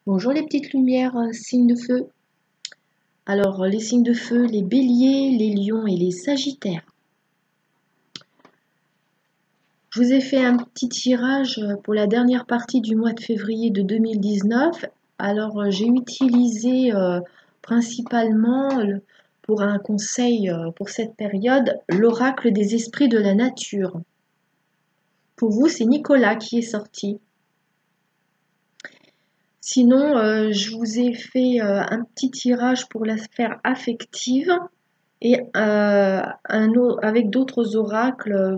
Bonjour les petites lumières, signes de feu. Alors, les signes de feu, les béliers, les lions et les sagittaires. Je vous ai fait un petit tirage pour la dernière partie du mois de février de 2019. Alors, j'ai utilisé principalement pour un conseil pour cette période, l'oracle des esprits de la nature. Pour vous, c'est Nicolas qui est sorti. Sinon, je vous ai fait un petit tirage pour la sphère affective et avec d'autres oracles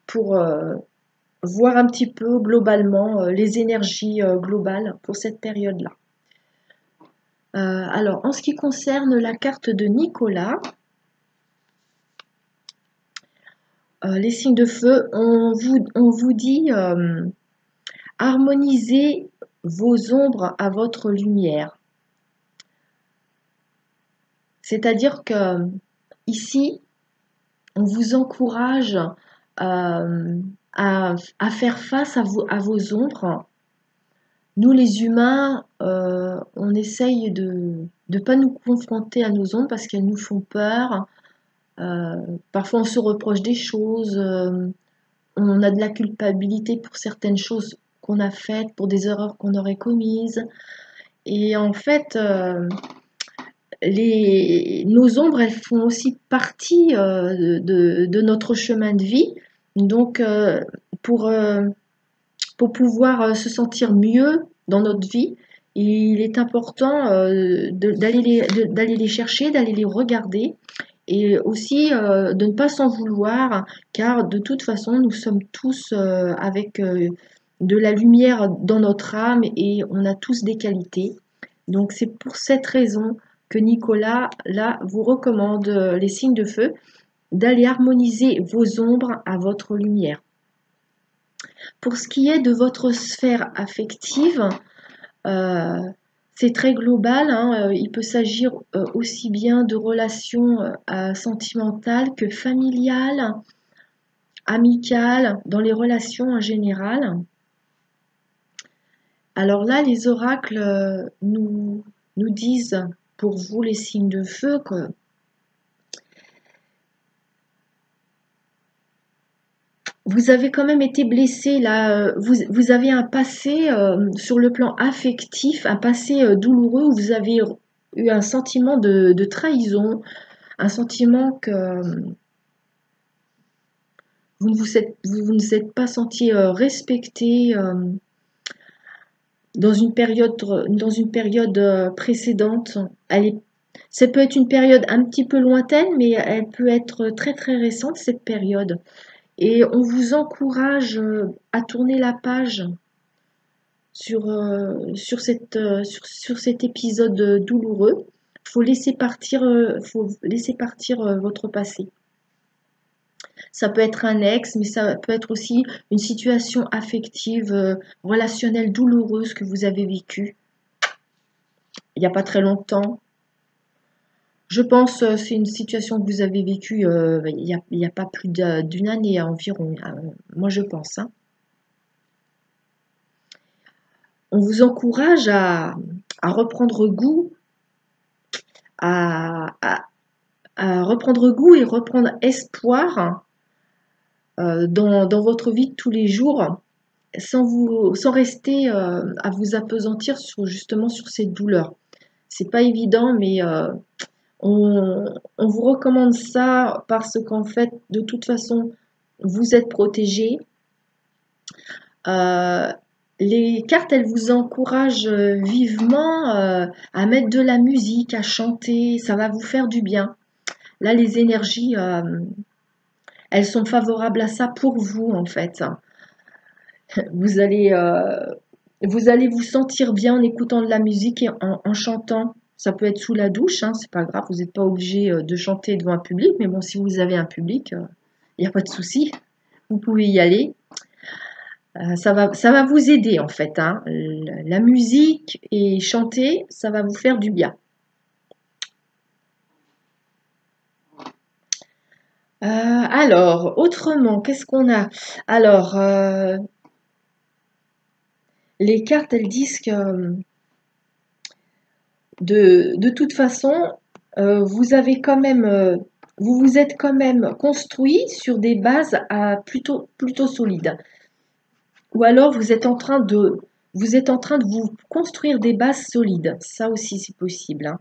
pour voir un petit peu globalement les énergies globales pour cette période-là. Alors, en ce qui concerne la carte de Nicolas, les signes de feu, on vous dit harmonisez vos ombres à votre lumière. C'est-à-dire que ici, on vous encourage à faire face à vos ombres. Nous, les humains, on essaye de ne pas nous confronter à nos ombres parce qu'elles nous font peur. Parfois, on se reproche des choses. On a de la culpabilité pour certaines choses qu'on a faites, pour des erreurs qu'on aurait commises. Et en fait, nos ombres, elles font aussi partie de notre chemin de vie. Donc, pour pouvoir se sentir mieux dans notre vie, il est important d'aller les chercher, d'aller les regarder et aussi de ne pas s'en vouloir, car de toute façon, nous sommes tous avec de la lumière dans notre âme et on a tous des qualités. Donc, c'est pour cette raison que Nicolas, là, vous recommande les signes de feu, d'aller harmoniser vos ombres à votre lumière. Pour ce qui est de votre sphère affective, c'est très global, hein, il peut s'agir aussi bien de relations sentimentales que familiales, amicales, dans les relations en général. Alors là, les oracles nous disent, pour vous les signes de feu, que vous avez quand même été blessé là, vous avez un passé sur le plan affectif, un passé douloureux où vous avez eu un sentiment de trahison, un sentiment que vous ne vous êtes pas senti respecté dans une période précédente. Ça peut être une période un petit peu lointaine, mais elle peut être très très récente cette période. Et on vous encourage à tourner la page sur cet épisode douloureux. Faut laisser partir votre passé. Ça peut être un ex, mais ça peut être aussi une situation affective, relationnelle douloureuse que vous avez vécue il n'y a pas très longtemps. Je pense que c'est une situation que vous avez vécue il y a pas plus d'une année environ. Moi, je pense. Hein. On vous encourage à reprendre goût, à reprendre goût et reprendre espoir dans votre vie de tous les jours, sans rester à vous appesantir justement sur cette douleur. C'est pas évident, mais on vous recommande ça parce qu'en fait, de toute façon, vous êtes protégé. Les cartes, elles vous encouragent vivement à mettre de la musique, à chanter, ça va vous faire du bien. Là, les énergies, elles sont favorables à ça pour vous, en fait. Vous allez vous sentir bien en écoutant de la musique et en chantant. Ça peut être sous la douche, hein, c'est pas grave, vous n'êtes pas obligé de chanter devant un public, mais bon, si vous avez un public, il n'y a pas de souci, vous pouvez y aller. Ça va vous aider en fait. Hein. La musique et chanter, ça va vous faire du bien. Alors, autrement, qu'est-ce qu'on a? Alors, les cartes, elles disent que De toute façon, vous avez quand même, vous vous êtes quand même construit sur des bases plutôt solides. Ou alors vous êtes en train de vous construire des bases solides. Ça aussi, c'est possible, hein.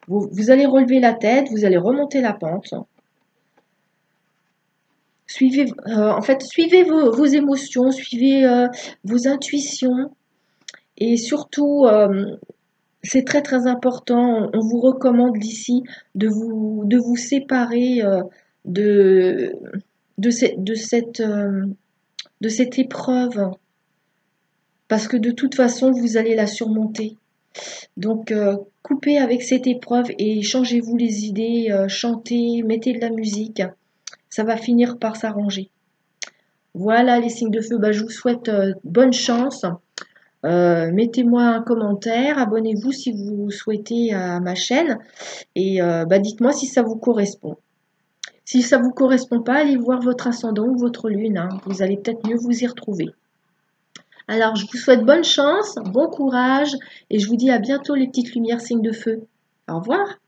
Vous allez relever la tête, vous allez remonter la pente. Suivez vos émotions, suivez vos intuitions. Et surtout, c'est très très important. On vous recommande d'ici de vous séparer de, de cette épreuve, parce que de toute façon, vous allez la surmonter. Donc, coupez avec cette épreuve et changez-vous les idées, chantez, mettez de la musique. Ça va finir par s'arranger. Voilà les signes de feu. Bah, je vous souhaite bonne chance. Mettez-moi un commentaire, abonnez-vous si vous souhaitez à ma chaîne et bah, dites-moi si ça vous correspond. Si ça ne vous correspond pas, allez voir votre ascendant ou votre lune, hein. Vous allez peut-être mieux vous y retrouver. Alors, je vous souhaite bonne chance, bon courage et je vous dis à bientôt les petites lumières signes de feu. Au revoir.